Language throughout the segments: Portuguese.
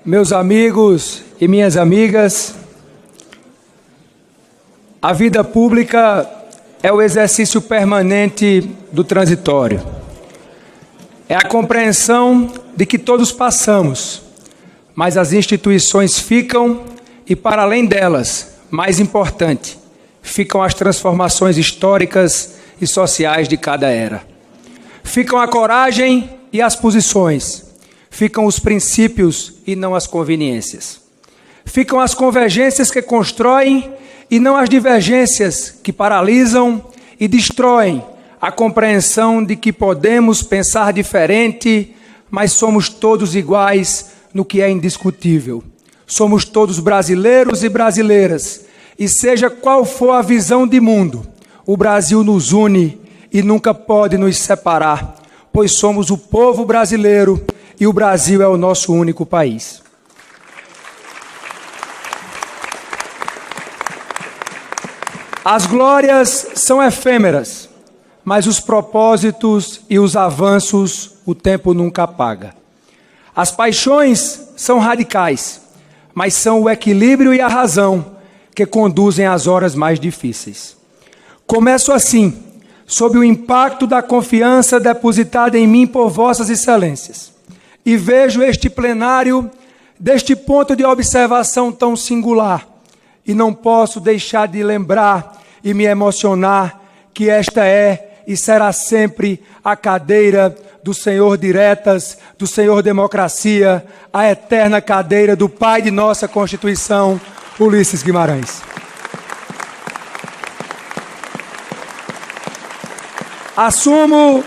Meus amigos e minhas amigas, a vida pública é o exercício permanente do transitório. É a compreensão de que todos passamos, mas as instituições ficam e, para além delas, mais importante, ficam as transformações históricas e sociais de cada era. Ficam a coragem e as posições. Ficam os princípios e não as conveniências. Ficam as convergências que constroem e não as divergências que paralisam e destroem a compreensão de que podemos pensar diferente, mas somos todos iguais no que é indiscutível. Somos todos brasileiros e brasileiras, e seja qual for a visão de mundo, o Brasil nos une e nunca pode nos separar, pois somos o povo brasileiro e o Brasil é o nosso único país. As glórias são efêmeras, mas os propósitos e os avanços o tempo nunca apaga. As paixões são radicais, mas são o equilíbrio e a razão que conduzem às horas mais difíceis. Começo assim, sob o impacto da confiança depositada em mim por vossas excelências, e vejo este plenário deste ponto de observação tão singular, e não posso deixar de lembrar e me emocionar que esta é e será sempre a cadeira do Senhor Diretas, do Senhor Democracia, a eterna cadeira do pai de nossa Constituição, Ulisses Guimarães. Assumo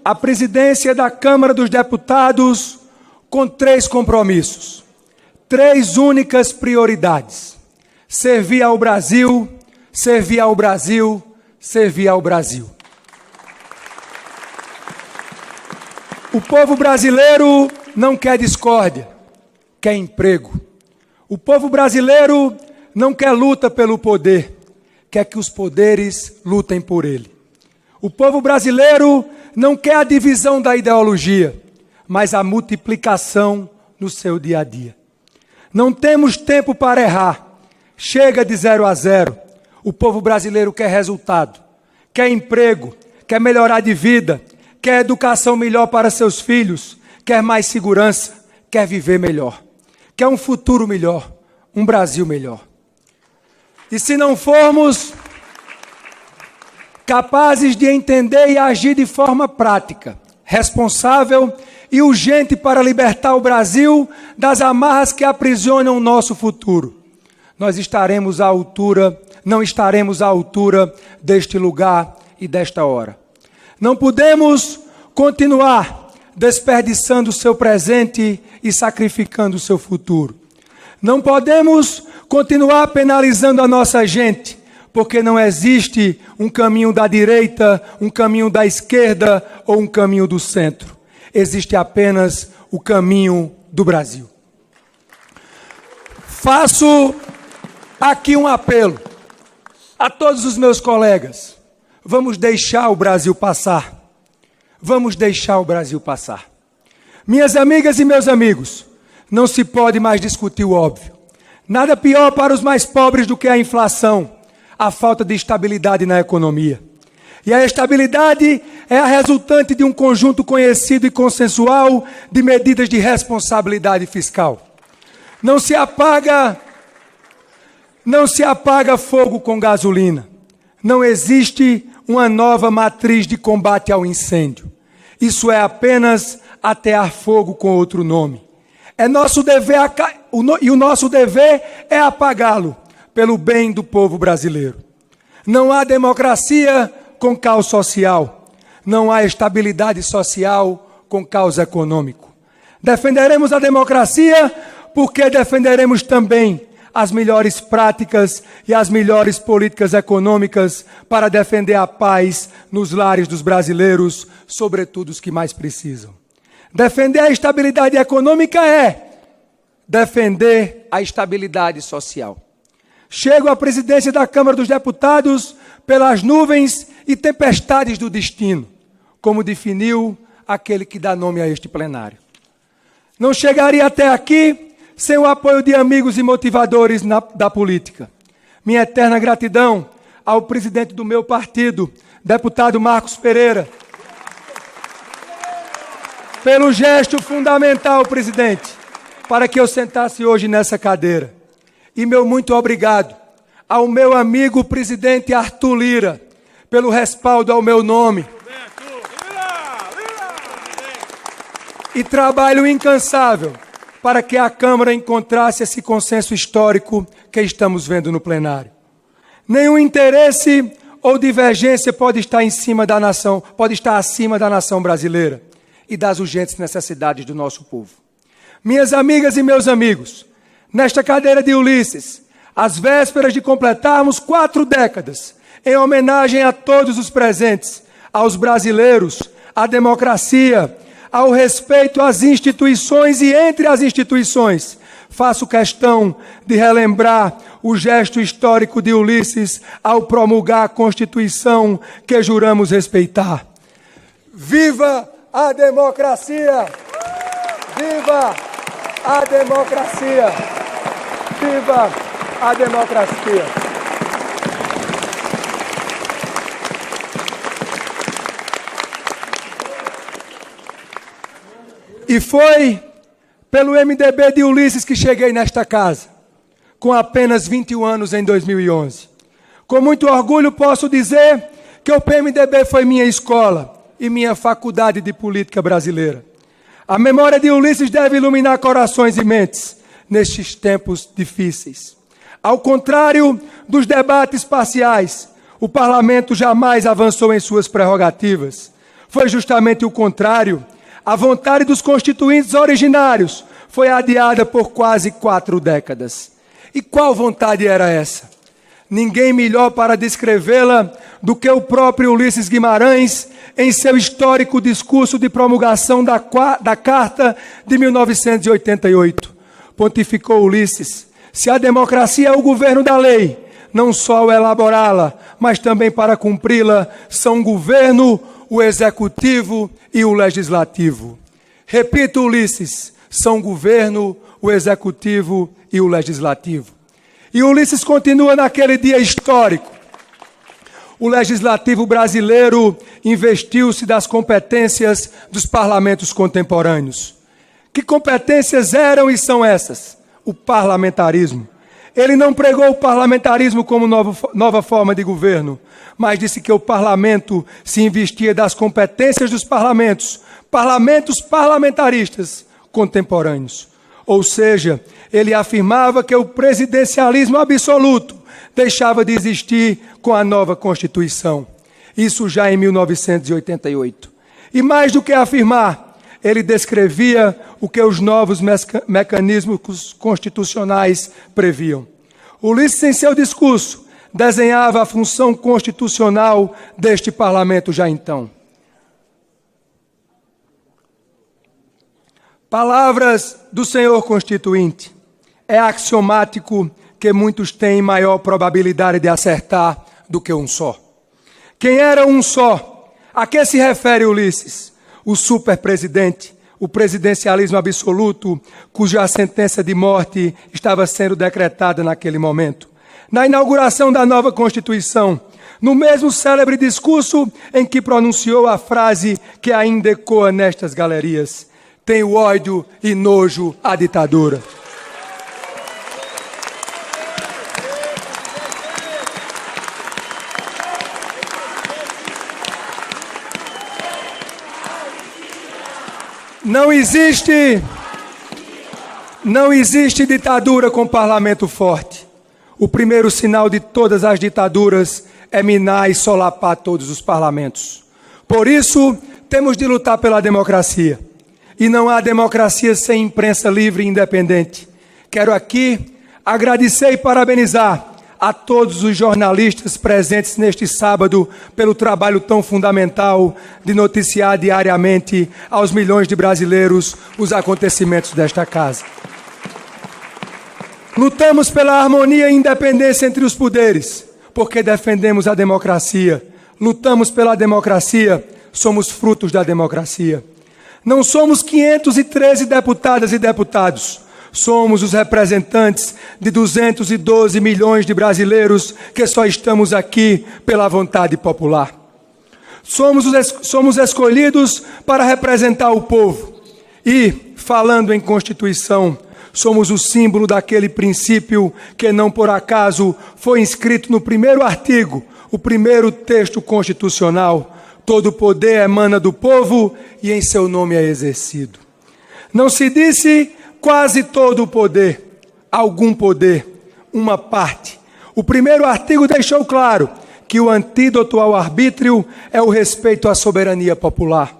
a presidência da Câmara dos Deputados com 3 compromissos, 3 únicas prioridades: servir ao Brasil, servir ao Brasil, servir ao Brasil. O povo brasileiro não quer discórdia, quer emprego. O povo brasileiro não quer luta pelo poder, quer que os poderes lutem por ele. O povo brasileiro não quer a divisão da ideologia, mas a multiplicação no seu dia a dia. Não temos tempo para errar. Chega de 0 a 0. O povo brasileiro quer resultado, quer emprego, quer melhorar de vida, quer educação melhor para seus filhos, quer mais segurança, quer viver melhor, quer um futuro melhor, um Brasil melhor. E se não formos capazes de entender e agir de forma prática, responsável e urgente para libertar o Brasil das amarras que aprisionam o nosso futuro, nós estaremos à altura, não estaremos à altura deste lugar e desta hora. Não podemos continuar desperdiçando o seu presente e sacrificando o seu futuro. Não podemos continuar penalizando a nossa gente, porque não existe um caminho da direita, um caminho da esquerda ou um caminho do centro. Existe apenas o caminho do Brasil. Faço aqui um apelo a todos os meus colegas. Vamos deixar o Brasil passar. Vamos deixar o Brasil passar. Minhas amigas e meus amigos, não se pode mais discutir o óbvio. Nada pior para os mais pobres do que a inflação, a falta de estabilidade na economia. E a estabilidade é a resultante de um conjunto conhecido e consensual de medidas de responsabilidade fiscal. Não se apaga fogo com gasolina. Não existe uma nova matriz de combate ao incêndio. Isso é apenas atear fogo com outro nome. É nosso dever e o nosso dever é apagá-lo pelo bem do povo brasileiro. Não há democracia com caos social. Não há estabilidade social com caos econômico. Defenderemos a democracia porque defenderemos também as melhores práticas e as melhores políticas econômicas para defender a paz nos lares dos brasileiros, sobretudo os que mais precisam. Defender a estabilidade econômica é defender a estabilidade social. Chego à presidência da Câmara dos Deputados pelas nuvens e tempestades do destino, como definiu aquele que dá nome a este plenário. Não chegaria até aqui sem o apoio de amigos e motivadores da política. Minha eterna gratidão ao presidente do meu partido, deputado Marcos Pereira, pelo gesto fundamental, presidente, para que eu sentasse hoje nessa cadeira. E meu muito obrigado ao meu amigo presidente Arthur Lira, pelo respaldo ao meu nome. E trabalho incansável para que a Câmara encontrasse esse consenso histórico que estamos vendo no plenário. Nenhum interesse ou divergência pode estar acima da nação brasileira e das urgentes necessidades do nosso povo. Minhas amigas e meus amigos, nesta cadeira de Ulisses, às vésperas de completarmos 4 décadas, em homenagem a todos os presentes, aos brasileiros, à democracia, ao respeito às instituições e entre as instituições, faço questão de relembrar o gesto histórico de Ulisses ao promulgar a Constituição que juramos respeitar. Viva a democracia! Viva a democracia! Viva a democracia! E foi pelo MDB de Ulisses que cheguei nesta casa, com apenas 21 anos em 2011. Com muito orgulho posso dizer que o PMDB foi minha escola e minha faculdade de política brasileira. A memória de Ulisses deve iluminar corações e mentes nestes tempos difíceis. Ao contrário dos debates parciais, o parlamento jamais avançou em suas prerrogativas. Foi justamente o contrário. A vontade dos constituintes originários foi adiada por quase 4 décadas. E qual vontade era essa? Ninguém melhor para descrevê-la do que o próprio Ulisses Guimarães em seu histórico discurso de promulgação da Carta de 1988. Pontificou Ulisses: se a democracia é o governo da lei, não só ao elaborá-la, mas também para cumpri-la, são o governo, o executivo e o legislativo. Repito, Ulisses, são o governo, o executivo e o legislativo. E Ulisses continua naquele dia histórico. O legislativo brasileiro investiu-se das competências dos parlamentos contemporâneos. Que competências eram e são essas? O parlamentarismo. Ele não pregou o parlamentarismo como nova forma de governo, mas disse que o parlamento se investia das competências dos parlamentos parlamentaristas contemporâneos. Ou seja, ele afirmava que o presidencialismo absoluto deixava de existir com a nova Constituição. Isso já em 1988. E mais do que afirmar, ele descrevia o que os novos mecanismos constitucionais previam. Ulisses, em seu discurso, desenhava a função constitucional deste parlamento já então. Palavras do senhor constituinte. É axiomático que muitos têm maior probabilidade de acertar do que um só. Quem era um só? A que se refere Ulisses? O superpresidente, o presidencialismo absoluto, cuja sentença de morte estava sendo decretada naquele momento. Na inauguração da nova Constituição, no mesmo célebre discurso em que pronunciou a frase que ainda ecoa nestas galerias: tenho ódio e nojo à ditadura. Não existe ditadura com parlamento forte. O primeiro sinal de todas as ditaduras é minar e solapar todos os parlamentos. Por isso, temos de lutar pela democracia. E não há democracia sem imprensa livre e independente. Quero aqui agradecer e parabenizar a todos os jornalistas presentes neste sábado pelo trabalho tão fundamental de noticiar diariamente aos milhões de brasileiros os acontecimentos desta casa. Lutamos pela harmonia e independência entre os poderes, porque defendemos a democracia. Lutamos pela democracia, somos frutos da democracia. Não somos 513 deputadas e deputados. Somos os representantes de 212 milhões de brasileiros que só estamos aqui pela vontade popular. Somos escolhidos para representar o povo. E, falando em Constituição, somos o símbolo daquele princípio que não por acaso foi inscrito no primeiro artigo, o primeiro texto constitucional. Todo poder emana do povo e em seu nome é exercido. Não se disse quase todo o poder, algum poder, uma parte. O primeiro artigo deixou claro que o antídoto ao arbítrio é o respeito à soberania popular.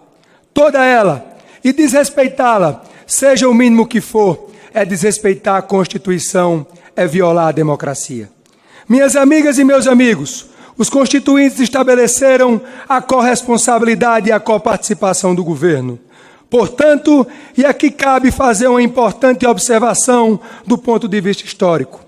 Toda ela, e desrespeitá-la, seja o mínimo que for, é desrespeitar a Constituição, é violar a democracia. Minhas amigas e meus amigos, os constituintes estabeleceram a corresponsabilidade e a coparticipação do governo. Portanto, e aqui cabe fazer uma importante observação do ponto de vista histórico.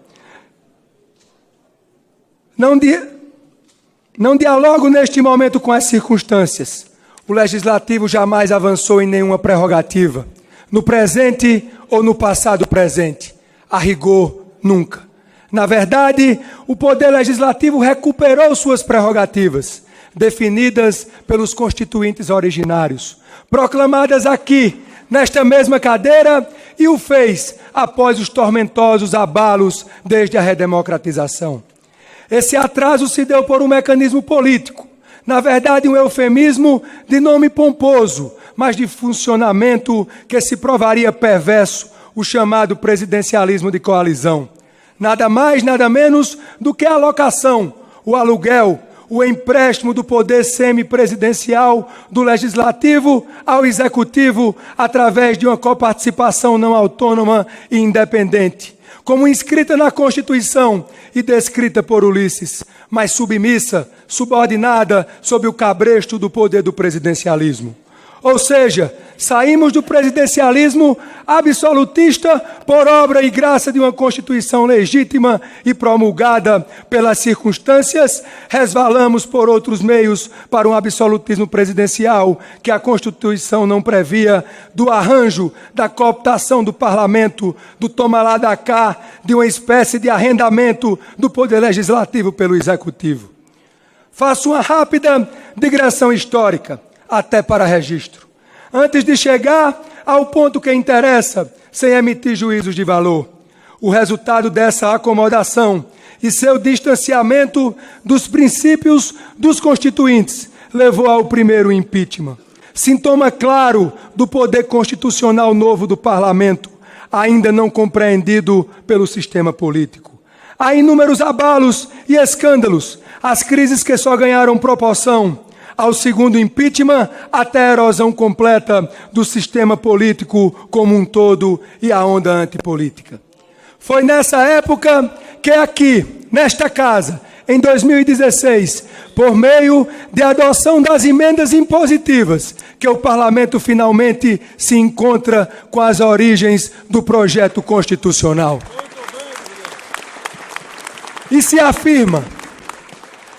Não dialogo neste momento com as circunstâncias. O Legislativo jamais avançou em nenhuma prerrogativa. No presente ou no passado presente. A rigor, nunca. Na verdade, o Poder Legislativo recuperou suas prerrogativas, definidas pelos constituintes originários, proclamadas aqui, nesta mesma cadeira, e o fez após os tormentosos abalos desde a redemocratização. Esse atraso se deu por um mecanismo político, na verdade um eufemismo de nome pomposo, mas de funcionamento que se provaria perverso, o chamado presidencialismo de coalizão. Nada mais, nada menos do que a alocação, o aluguel, o empréstimo do poder semipresidencial do Legislativo ao Executivo através de uma coparticipação não autônoma e independente, como inscrita na Constituição e descrita por Ulisses, mas submissa, subordinada sob o cabresto do poder do presidencialismo. Ou seja, saímos do presidencialismo absolutista por obra e graça de uma Constituição legítima e promulgada pelas circunstâncias, resvalamos por outros meios para um absolutismo presidencial que a Constituição não previa, do arranjo, da cooptação do parlamento, do toma lá da cá, de uma espécie de arrendamento do poder legislativo pelo executivo. Faço uma rápida digressão histórica, até para registro, antes de chegar ao ponto que interessa, sem emitir juízos de valor. O resultado dessa acomodação e seu distanciamento dos princípios dos constituintes levou ao primeiro impeachment. Sintoma claro do poder constitucional novo do parlamento, ainda não compreendido pelo sistema político. Há inúmeros abalos e escândalos, as crises que só ganharam proporção ao segundo impeachment, até a erosão completa do sistema político como um todo e a onda antipolítica. Foi nessa época que aqui, nesta casa, em 2016, por meio de adoção das emendas impositivas, que o parlamento finalmente se encontra com as origens do projeto constitucional. E se afirma: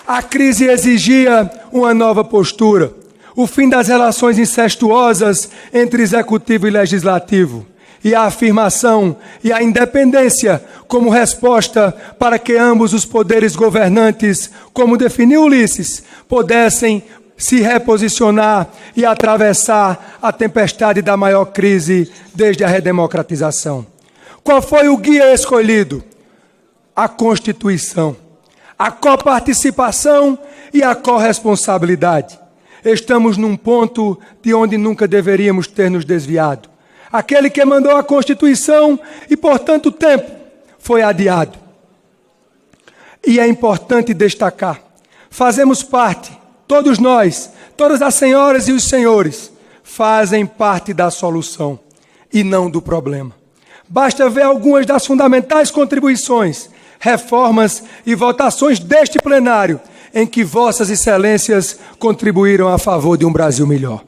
a crise exigia uma nova postura, o fim das relações incestuosas entre executivo e legislativo, e a afirmação e a independência como resposta para que ambos os poderes governantes, como definiu Ulisses, pudessem se reposicionar e atravessar a tempestade da maior crise desde a redemocratização. Qual foi o guia escolhido? A Constituição. A coparticipação e a corresponsabilidade. Estamos num ponto de onde nunca deveríamos ter nos desviado. Aquele que mandou a Constituição e por tanto tempo foi adiado. E é importante destacar, fazemos parte, todos nós, todas as senhoras e os senhores, fazem parte da solução e não do problema. Basta ver algumas das fundamentais contribuições, reformas e votações deste plenário, em que vossas excelências contribuíram a favor de um Brasil melhor.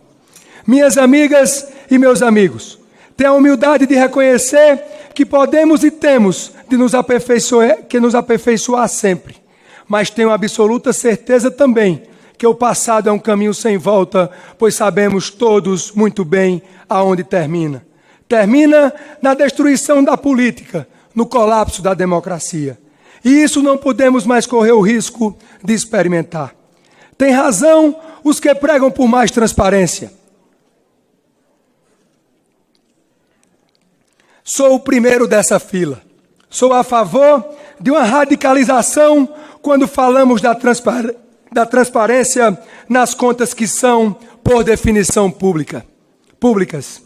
Minhas amigas e meus amigos, tenho a humildade de reconhecer que podemos e temos de nos aperfeiçoar sempre, mas tenho absoluta certeza também que o passado é um caminho sem volta, pois sabemos todos muito bem aonde termina. Termina na destruição da política, no colapso da democracia. E isso não podemos mais correr o risco de experimentar. Tem razão os que pregam por mais transparência. Sou o primeiro dessa fila. Sou a favor de uma radicalização quando falamos da transparência nas contas que são, por definição, públicas.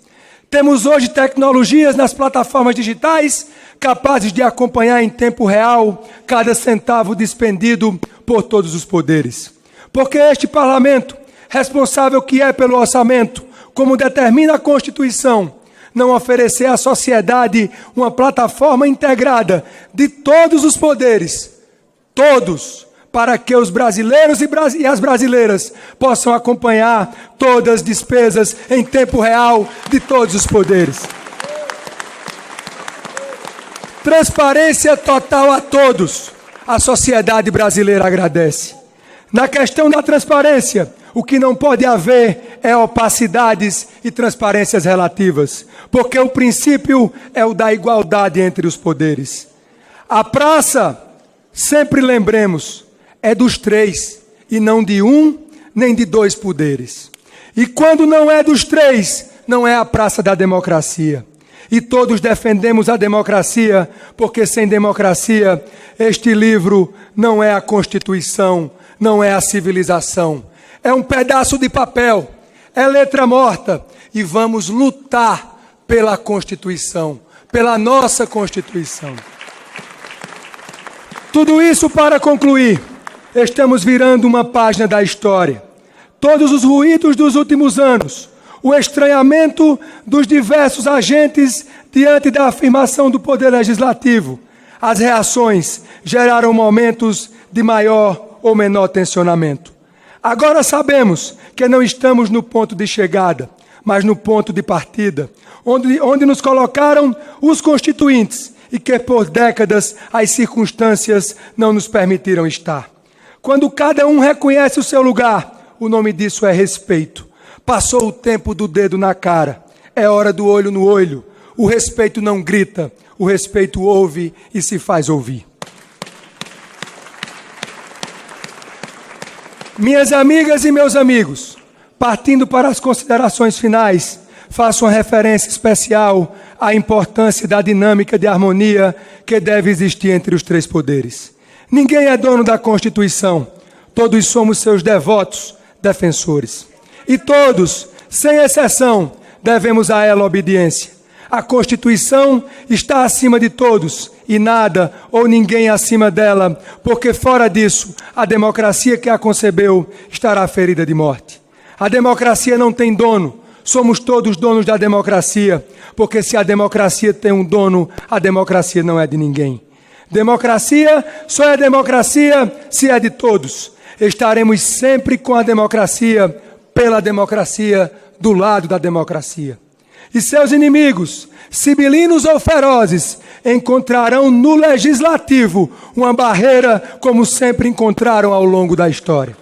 Temos hoje tecnologias nas plataformas digitais capazes de acompanhar em tempo real cada centavo despendido por todos os poderes. Porque este parlamento, responsável que é pelo orçamento, como determina a Constituição, não oferecer à sociedade uma plataforma integrada de todos os poderes, todos, para que os brasileiros e as brasileiras possam acompanhar todas as despesas em tempo real de todos os poderes. Transparência total a todos. A sociedade brasileira agradece. Na questão da transparência, o que não pode haver é opacidades e transparências relativas, porque o princípio é o da igualdade entre os poderes. A praça, sempre lembremos, é dos três, e não de um, nem de dois poderes. E quando não é dos três, não é a praça da democracia. E todos defendemos a democracia, porque sem democracia, este livro não é a Constituição, não é a civilização. É um pedaço de papel, é letra morta, e vamos lutar pela Constituição, pela nossa Constituição. Tudo isso para concluir. Estamos virando uma página da história. Todos os ruídos dos últimos anos, o estranhamento dos diversos agentes diante da afirmação do Poder Legislativo, as reações geraram momentos de maior ou menor tensionamento. Agora sabemos que não estamos no ponto de chegada, mas no ponto de partida, onde nos colocaram os constituintes e que por décadas as circunstâncias não nos permitiram estar. Quando cada um reconhece o seu lugar, o nome disso é respeito. Passou o tempo do dedo na cara, é hora do olho no olho. O respeito não grita, o respeito ouve e se faz ouvir. Minhas amigas e meus amigos, partindo para as considerações finais, faço uma referência especial à importância da dinâmica de harmonia que deve existir entre os três poderes. Ninguém é dono da Constituição, todos somos seus devotos defensores. E todos, sem exceção, devemos a ela obediência. A Constituição está acima de todos e nada ou ninguém acima dela, porque fora disso, a democracia que a concebeu estará ferida de morte. A democracia não tem dono, somos todos donos da democracia, porque se a democracia tem um dono, a democracia não é de ninguém. Democracia só é democracia se é de todos. Estaremos sempre com a democracia, pela democracia, do lado da democracia. E seus inimigos, sibilinos ou ferozes, encontrarão no legislativo uma barreira como sempre encontraram ao longo da história.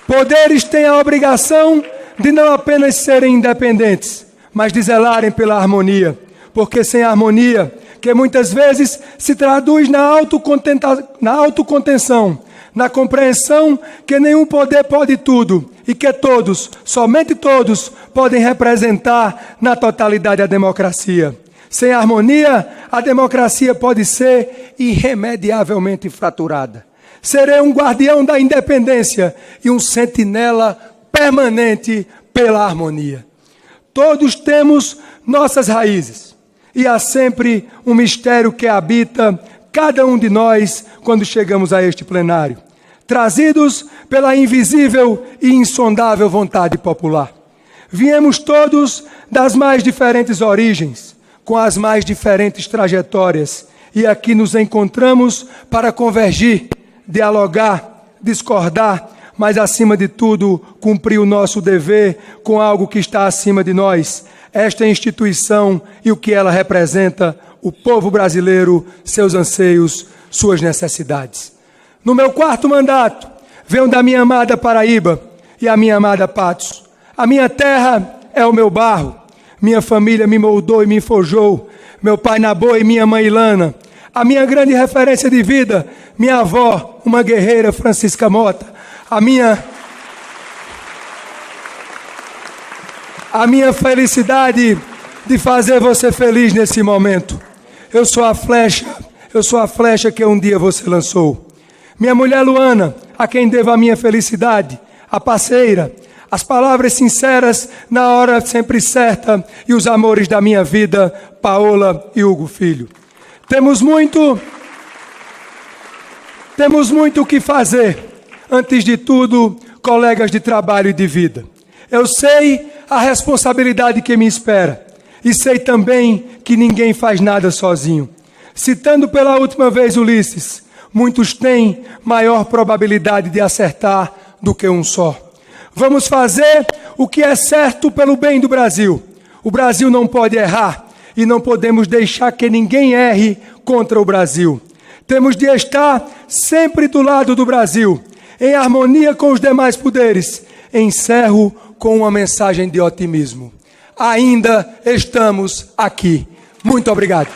Poderes têm a obrigação de não apenas serem independentes, mas de zelarem pela harmonia, porque sem harmonia, que muitas vezes se traduz na autocontenção, na compreensão que nenhum poder pode tudo e que todos, somente todos, podem representar na totalidade a democracia. Sem harmonia, a democracia pode ser irremediavelmente fraturada. Serei um guardião da independência e um sentinela permanente pela harmonia. Todos temos nossas raízes e há sempre um mistério que habita cada um de nós quando chegamos a este plenário, trazidos pela invisível e insondável vontade popular. Viemos todos das mais diferentes origens, com as mais diferentes trajetórias, e aqui nos encontramos para convergir, dialogar, discordar, mas acima de tudo, cumprir o nosso dever com algo que está acima de nós, esta instituição e o que ela representa, o povo brasileiro, seus anseios, suas necessidades. No meu 4º mandato, venho da minha amada Paraíba e a minha amada Patos. A minha terra é o meu barro. Minha família me moldou e me forjou. Meu pai Nabô e minha mãe Ilana. A minha grande referência de vida, minha avó, uma guerreira, Francisca Mota. A minha felicidade de fazer você feliz nesse momento. Eu sou a flecha que um dia você lançou. Minha mulher Luana, a quem devo a minha felicidade, a parceira, as palavras sinceras na hora sempre certa e os amores da minha vida, Paola e Hugo Filho. Temos muito o que fazer. Antes de tudo, colegas de trabalho e de vida. Eu sei a responsabilidade que me espera e sei também que ninguém faz nada sozinho. Citando pela última vez Ulisses, muitos têm maior probabilidade de acertar do que um só. Vamos fazer o que é certo pelo bem do Brasil. O Brasil não pode errar e não podemos deixar que ninguém erre contra o Brasil. Temos de estar sempre do lado do Brasil, em harmonia com os demais poderes. Encerro com uma mensagem de otimismo. Ainda estamos aqui. Muito obrigado.